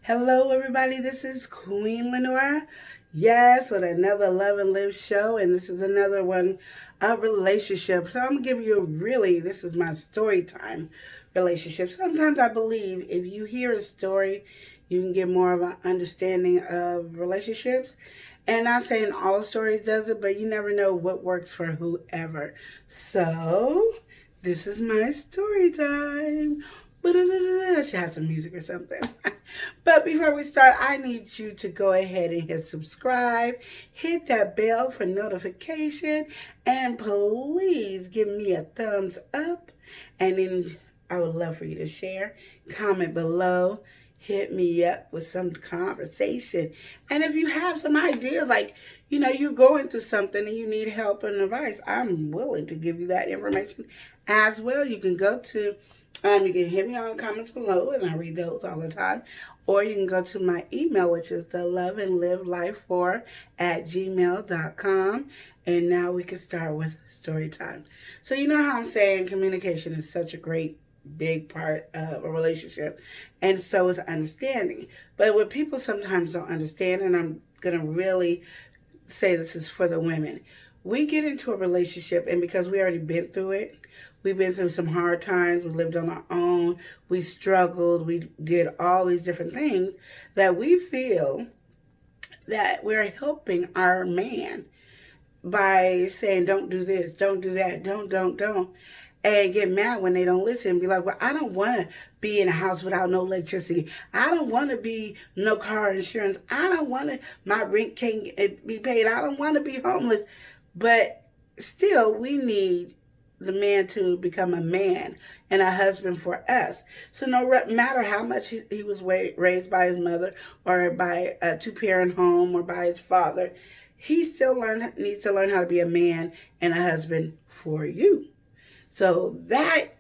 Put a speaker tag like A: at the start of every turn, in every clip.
A: Hello, everybody. This is Queen Lenora. Yes, with another Love and Live show, and this is another one of relationships. So I'm gonna give you this is my story time relationship. Sometimes I believe if you hear a story, you can get more of an understanding of relationships. And not saying all stories does it, but you never know what works for whoever. So this is my story time. I should have some music or something. But before we start, I need you to go ahead and hit subscribe, hit that bell for notification, and please give me a thumbs up. And then I would love for you to share, comment below, hit me up with some conversation. And if you have some ideas, like, you're going through something and you need help and advice, I'm willing to give you that information as well. You can go to you can hit me on the comments below, and I read those all the time. Or you can go to my email, which is the love and live life 4 at gmail.com. And now we can start with story time. So you know how I'm saying communication is such a great big part of a relationship, and so is understanding. But what people sometimes don't understand, and I'm going to really say this is for the women, we get into a relationship, and because we already been through it, we've been through some hard times, we lived on our own, we struggled, we did all these different things, that we feel that we're helping our man by saying, don't do this, don't do that, don't, and get mad when they don't listen and be like, well, I don't want to be in a house without no electricity. I don't want to be no car insurance. I don't want to, my rent can't be paid. I don't want to be homeless. But still, we need the man to become a man and a husband for us. So no matter how much he was raised by his mother or by a two-parent home or by his father, he still needs to learn how to be a man and a husband for you. So that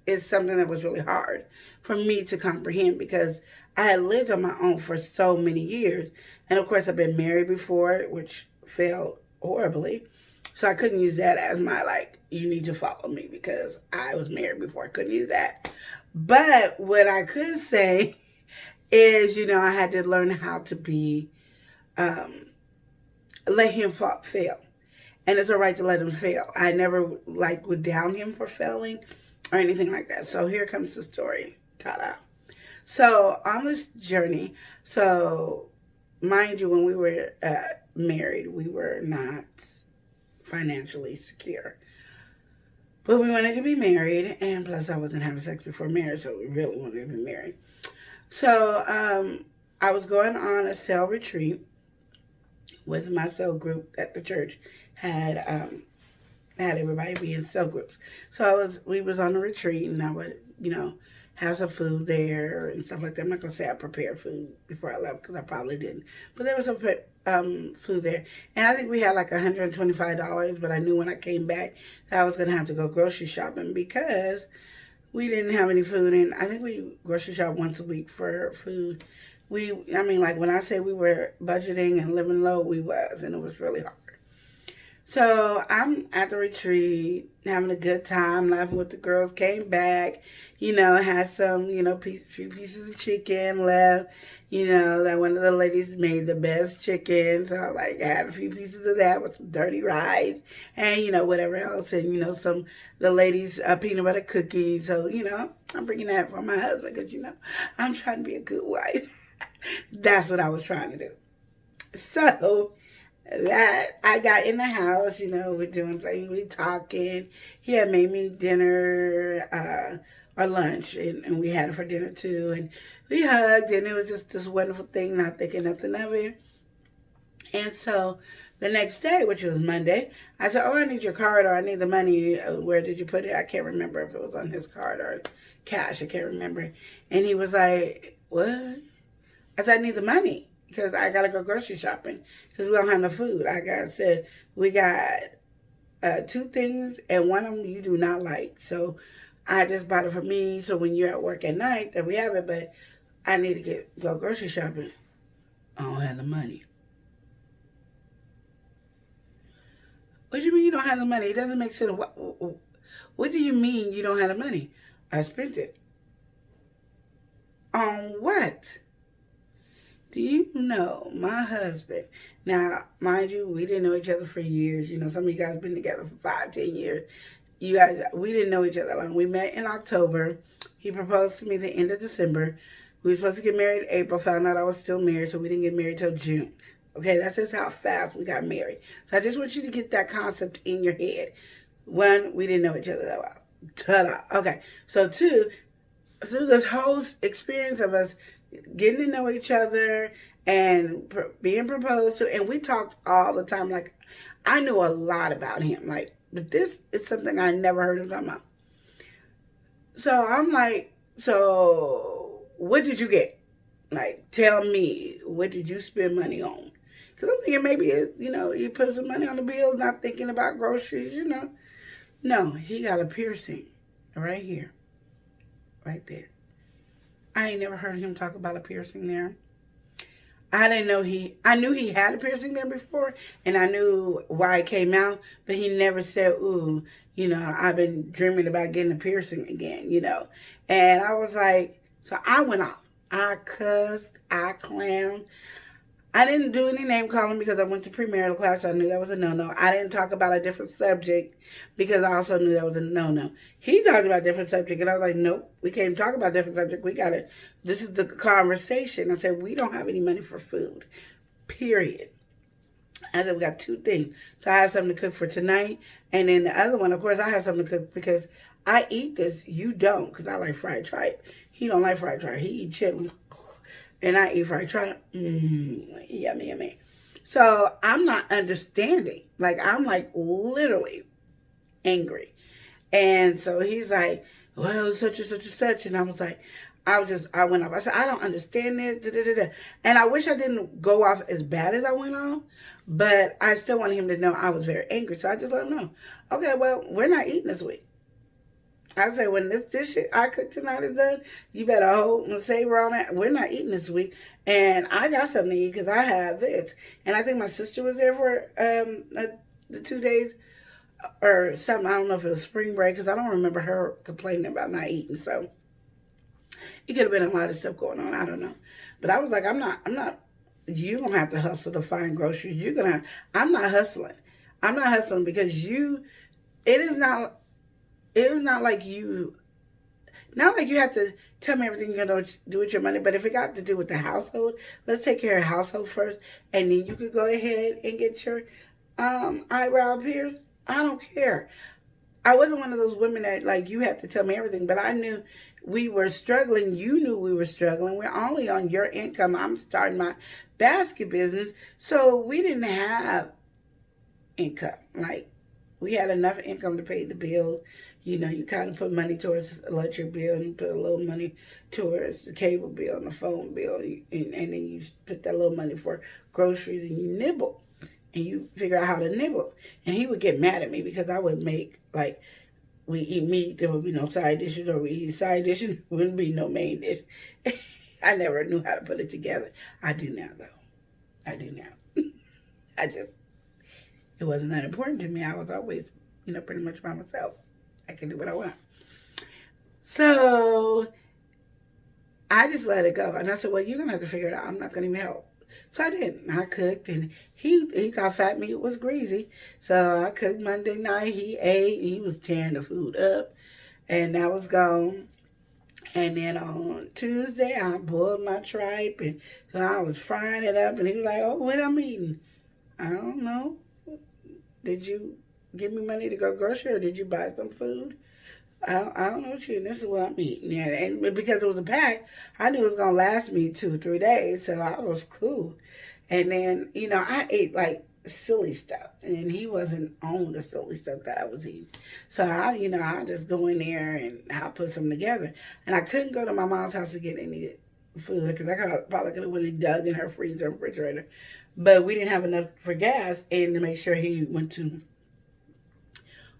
A: is something that was really hard for me to comprehend, because I had lived on my own for so many years. And of course, I've been married before, which failed horribly. So I couldn't use that as my, like, you need to follow me because I was married before. I couldn't use that. But what I could say is, I had to learn how to be, let him fail. And it's all right to let him fail. I never would down him for failing or anything like that. So here comes the story. Ta-da. So on this journey, so mind you, when we were married, we were not financially secure. But we wanted to be married, and plus I wasn't having sex before marriage, so we really wanted to be married. So I was going on a cell retreat with my cell group at the church. Had everybody be in cell groups. So we was on a retreat, and I would, have some food there and stuff like that. I'm not gonna say I prepared food before I left because I probably didn't, but there was some food there, and I think we had like $125. But I knew when I came back that I was gonna have to go grocery shopping because we didn't have any food, and I think we grocery shop once a week for food. When I say we were budgeting and living low, we was, and it was really hard. So I'm at the retreat, having a good time, laughing with the girls. Came back, had some, few pieces of chicken left. That one of the ladies made the best chicken. So I had a few pieces of that with some dirty rice and, whatever else. And, the ladies' peanut butter cookies. So, I'm bringing that for my husband because, I'm trying to be a good wife. That's what I was trying to do. So that I got in the house, we're doing things, we talking. He had made me dinner or lunch, and we had it for dinner too. And we hugged, and it was just this wonderful thing, not thinking nothing of it. And so the next day, which was Monday, I said, oh, I need your card, or I need the money. Where did you put it? I can't remember if it was on his card or cash. I can't remember. And he was like, what? I said, I need the money because I got to go grocery shopping because we don't have no food. I said, we got two things, and one of them you do not like. So I just bought it for me, so when you're at work at night, that we have it, but I need to go grocery shopping. I don't have the money. What do you mean you don't have the money? It doesn't make sense. What do you mean you don't have the money? I spent it. On what? Do you know my husband? Now, mind you, we didn't know each other for years. You know, some of you guys been together for 5, 10 years. You guys, we didn't know each other long. We met in October. He proposed to me the end of December. We were supposed to get married in April. Found out I was still married, so we didn't get married till June. Okay, that's just how fast we got married. So I just want you to get that concept in your head. One, we didn't know each other that well. Ta-da. Okay, so two, through this whole experience of us getting to know each other and being proposed to, and we talked all the time. Like, I knew a lot about him. Like, but this is something I never heard him talk about. So I'm like, so what did you get? Like, tell me, what did you spend money on? Because I'm thinking maybe, you put some money on the bills, not thinking about groceries. No, he got a piercing right here, right there. I ain't never heard him talk about a piercing there. I didn't know I knew he had a piercing there before, and I knew why it came out, but he never said, ooh, I've been dreaming about getting a piercing again. And I was like, so I went off. I cussed, I clowned. I didn't do any name calling because I went to premarital class. So I knew that was a no-no. I didn't talk about a different subject because I also knew that was a no-no. He talked about a different subject, and I was like, nope, we can't talk about a different subject. This is the conversation. I said, we don't have any money for food, period. I said, we got two things. So I have something to cook for tonight. And then the other one, of course, I have something to cook because I eat this. You don't, because I like fried tripe. He don't like fried tripe. He eat chitlins. And I eat fried tripe. Yummy, yummy. So I'm not understanding. Like, I'm like literally angry. And so he's like, well, such and such and such. And I was like, I went off. I said, I don't understand this. Da, da, da, da. And I wish I didn't go off as bad as I went off. But I still wanted him to know I was very angry. So I just let him know. Okay, well, we're not eating this week. I said, when this shit I cooked tonight is done, you better hold and savor on it. We're not eating this week. And I got something to eat because I have this. And I think my sister was there for the 2 days or something. I don't know if it was spring break because I don't remember her complaining about not eating. So it could have been a lot of stuff going on. I don't know. But I was like, I'm not, you're going to have to hustle to find groceries. I'm not hustling. I'm not hustling because it is not like you have to tell me everything you're going to do with your money. But if it got to do with the household, let's take care of household first. And then you could go ahead and get your eyebrow pierced. I don't care. I wasn't one of those women that, like, you have to tell me everything. But I knew we were struggling. You knew we were struggling. We're only on your income. I'm starting my basket business. So we didn't have income. Like, we had enough income to pay the bills. You kind of put money towards the electric bill, and you put a little money towards the cable bill and the phone bill, and then you put that little money for groceries, and you nibble, and you figure out how to nibble. And he would get mad at me because I would make, like, we eat meat, there would be no side dishes, or we eat side dishes, there wouldn't be no main dish. I never knew how to put it together. I do now, though. I do now. It wasn't that important to me. I was always, pretty much by myself. I can do what I want. So I just let it go. And I said, well, you're going to have to figure it out. I'm not going to even help. So I didn't. I cooked, and he thought fat meat was greasy. So I cooked Monday night. He ate. He was tearing the food up, and that was gone. And then on Tuesday, I boiled my tripe, and so I was frying it up. And he was like, oh, what I'm eating? I don't know. Did you give me money to go grocery, or did you buy some food? I don't know what you. This is what I'm eating. Yeah, and because it was a pack, I knew it was gonna last me 2 or 3 days, so I was cool. And then I ate like silly stuff, and he wasn't on the silly stuff that I was eating. So I just go in there and I'll put some together. And I couldn't go to my mom's house to get any food because I probably could have went and dug in her freezer and refrigerator, but we didn't have enough for gas and to make sure he went to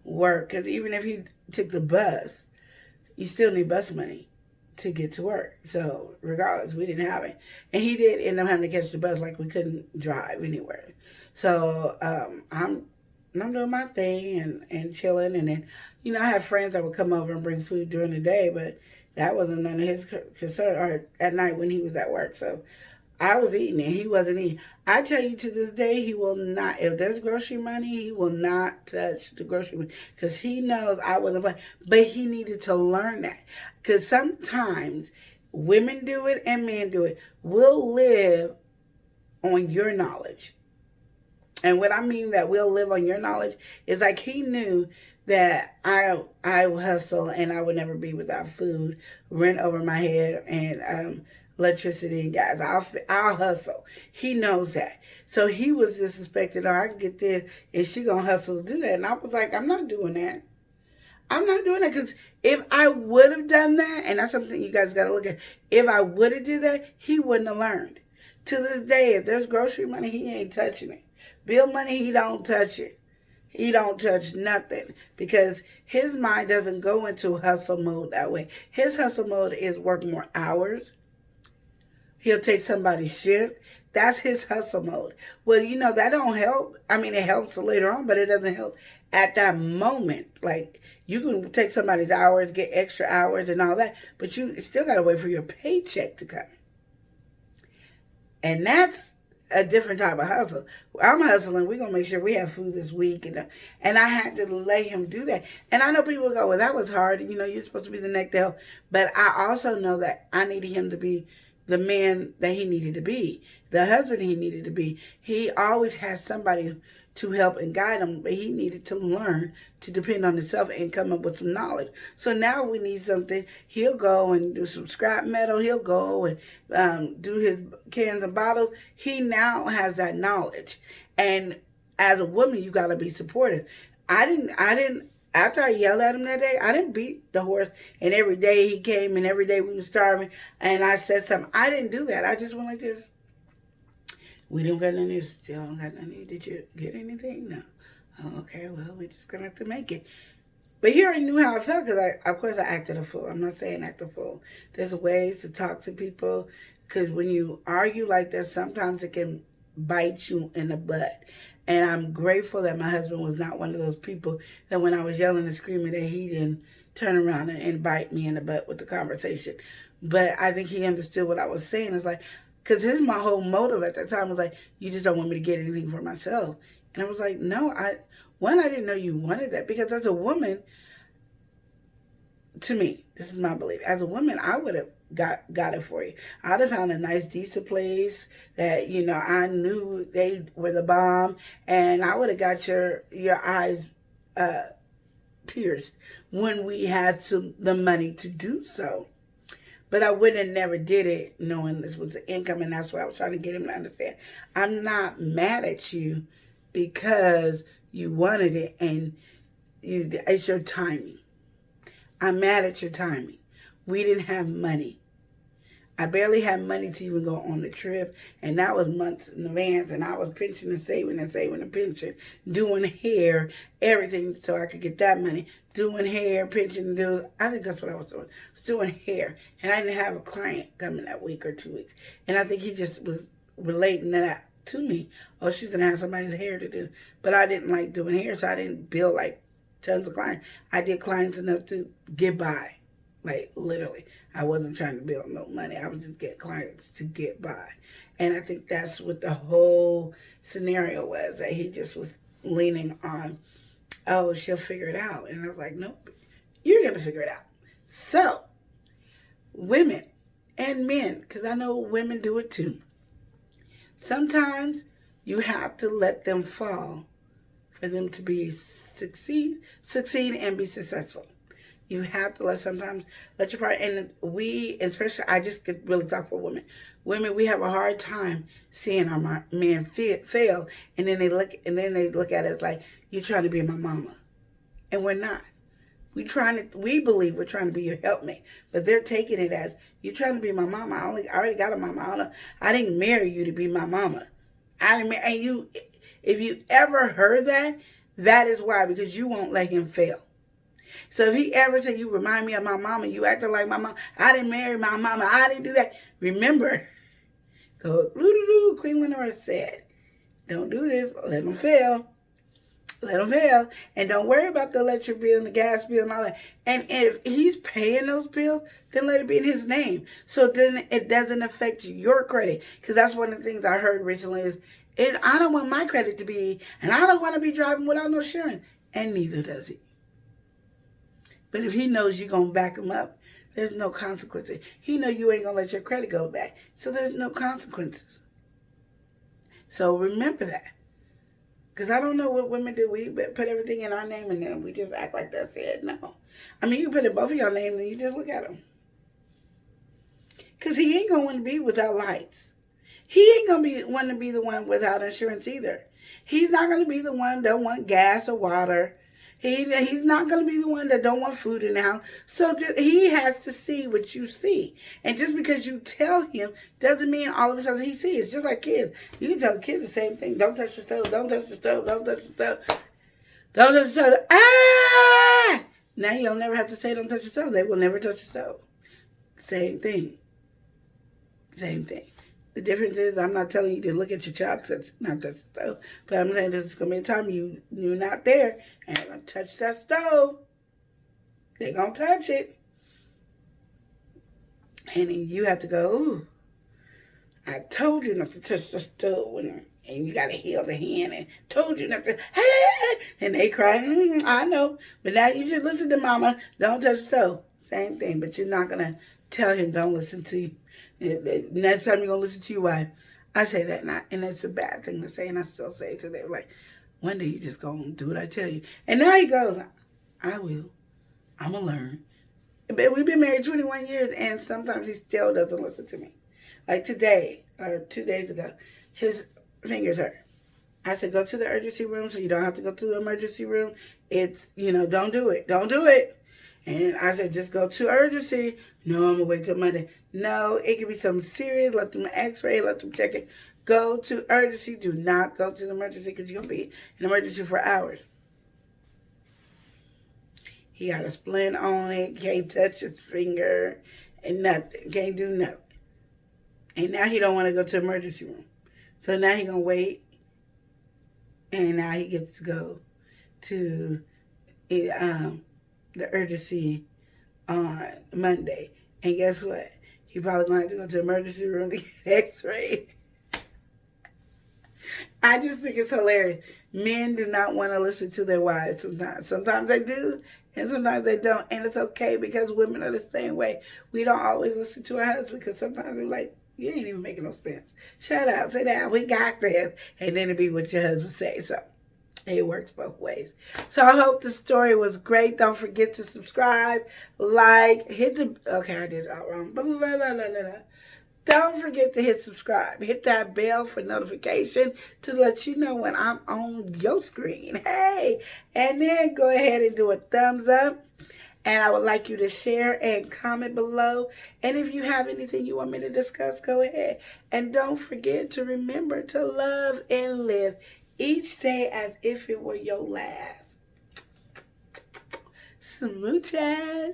A: work, because even if he took the bus, you still need bus money to get to work. So regardless, we didn't have it, and he did end up having to catch the bus. Like, we couldn't drive anywhere. So I'm doing my thing and chilling, and then I had friends that would come over and bring food during the day, but that wasn't none of his concern, or at night when he was at work. So I was eating it. He wasn't eating. I tell you, to this day, he will not. If there's grocery money, he will not touch the grocery money because he knows I wasn't playing. But he needed to learn that, because sometimes women do it and men do it. We'll live on your knowledge. And what I mean that we'll live on your knowledge is like he knew that I hustle and I would never be without food, rent over my head, and electricity and gas. I'll hustle. He knows that. So he was just suspecting, oh, I can get this, and she gonna hustle to do that. And I was like, I'm not doing that. I'm not doing that, because if I would have done that, and that's something you guys got to look at, if I would have did that, he wouldn't have learned. To this day, if there's grocery money, he ain't touching it. Bill money, he don't touch it. He don't touch nothing, because his mind doesn't go into hustle mode that way. His hustle mode is work more hours. He'll take somebody's shift. That's his hustle mode. Well, that don't help. I mean, it helps later on, but it doesn't help at that moment. Like, you can take somebody's hours, get extra hours and all that, but you still got to wait for your paycheck to come. And that's a different type of hustle. I'm hustling. We're going to make sure we have food this week. And I had to let him do that. And I know people go, well, that was hard. You're supposed to be the neck to help. But I also know that I needed him to be the man that he needed to be, the husband he needed to be. He always has somebody to help and guide him, but he needed to learn to depend on himself and come up with some knowledge. So now we need something. He'll go and do some scrap metal. He'll go and do his cans and bottles. He now has that knowledge. And as a woman, you got to be supportive. I didn't, after I yelled at him that day, I didn't beat the horse. And every day he came and every day we were starving and I said something. I didn't do that. I just went like this. We don't got none of this. Still don't got none of this. Did you get anything? No. Oh, okay, well, we're just going to have to make it. But here I knew how I felt, because of course I acted a fool. I'm not saying act a fool. There's ways to talk to people, because when you argue like that, sometimes it can bite you in the butt. And I'm grateful that my husband was not one of those people that when I was yelling and screaming that he didn't turn around and bite me in the butt with the conversation. But I think he understood what I was saying. It's like, because my whole motive at that time was like, you just don't want me to get anything for myself. And I was like, no, I didn't know you wanted that. Because as a woman, to me, this is my belief. As a woman, I would have got it for you. I'd have found a nice, decent place that, I knew they were the bomb. And I would have got your eyes pierced when we had the money to do so. But I wouldn't have never did it knowing this was the income, and that's what I was trying to get him to understand. I'm not mad at you because you wanted it and it's your timing. I'm mad at your timing. We didn't have money. I barely had money to even go on the trip, and that was months in advance, and I was pinching and saving and pinching, doing hair, everything so I could get that money, doing hair, pinching, I think that's what I was doing. I was doing hair, and I didn't have a client coming that week or 2 weeks, and I think he just was relating that to me. Oh, she's going to have somebody's hair to do, but I didn't like doing hair, so I didn't bill like tons of clients. I did clients enough to get by. Like, literally, I wasn't trying to build no money. I was just getting clients to get by. And I think that's what the whole scenario was, that he just was leaning on, oh, she'll figure it out. And I was like, nope, you're going to figure it out. So, women and men, because I know women do it too, sometimes you have to let them fall for them to succeed and be successful. You have to sometimes let your part, and we, especially, I just could really talk for women. Women, we have a hard time seeing our men fail, and then they look at us like, you're trying to be my mama. And we're not. We believe we're trying to be your helpmate, but they're taking it as, you're trying to be my mama. I already got a mama. I didn't marry you to be my mama. And if you ever heard that, that is why, because you won't let him fail. So if he ever said, you remind me of my mama, you acting like my mama, I didn't marry my mama, I didn't do that. Remember, Queen Lenora said, don't do this, let him fail. Let him fail. And don't worry about the electric bill and the gas bill and all that. And if he's paying those bills, then let it be in his name. So then it doesn't affect your credit. Because that's one of the things I heard recently is, I don't want my credit to be, and I don't want to be driving without no insurance. And neither does he. But if he knows you're going to back him up, there's no consequences. He know you ain't going to let your credit go back. So there's no consequences. So remember that. Because I don't know what women do. We put everything in our name and then we just act like that's it. No. I mean, you can put it both of your names and you just look at him. Because he ain't going to want to be without lights. He ain't going to want to be the one without insurance either. He's not going to be the one that don't want gas or water. He's not going to be the one that don't want food in the house. So he has to see what you see. And just because you tell him doesn't mean all of a sudden he sees. It's just like kids. You can tell a kid the same thing. Don't touch the stove. Don't touch the stove. Don't touch the stove. Don't touch the stove. Ah! Now you'll never have to say don't touch the stove. They will never touch the stove. Same thing. Same thing. The difference is I'm not telling you to look at your child not touch the stove. But I'm saying there's going to be a time you're not there and they're going to touch that stove. They're going to touch it. And then you have to go, ooh, I told you not to touch the stove. And you got to heal the hand and told you not to, hey! And they cry, I know. But now you should listen to mama. Don't touch the stove. Same thing. But you're not going to tell him don't listen to you. Next time you're going to listen to your wife. I say that, and it's a bad thing to say, and I still say it to them. Like, one day you just going to do what I tell you. And now he goes, I will. I'm going to learn. But we've been married 21 years, and sometimes he still doesn't listen to me. Like today, or 2 days ago, his fingers hurt. I said, go to the urgency room so you don't have to go to the emergency room. It's, don't do it. Don't do it. And I said, just go to urgency. No, I'm going to wait till Monday. No, it could be something serious. Let them x-ray. Let them check it. Go to urgency. Do not go to the emergency because you're going to be in emergency for hours. He got a splint on it. Can't touch his finger and nothing. Can't do nothing. And now he don't want to go to the emergency room. So now he going to wait. And now he gets to go to the urgency on Monday. And guess what? He probably going to have to go to the emergency room to get x-rayed. I just think it's hilarious. Men do not want to listen to their wives sometimes. Sometimes they do, and sometimes they don't. And it's okay because women are the same way. We don't always listen to our husbands because sometimes they're like, you ain't even making no sense. Shut up, sit down, we got this. And then it'd be what your husband say. So it works both ways. So I hope the story was great. Don't forget to subscribe, like, hit the, okay, I did it all wrong. Don't forget to hit subscribe. Hit that bell for notification to let you know when I'm on your screen. Hey, and then go ahead and do a thumbs up. And I would like you to share and comment below. And if you have anything you want me to discuss, go ahead. And don't forget to remember to love and live each day as if it were your last. Smooches.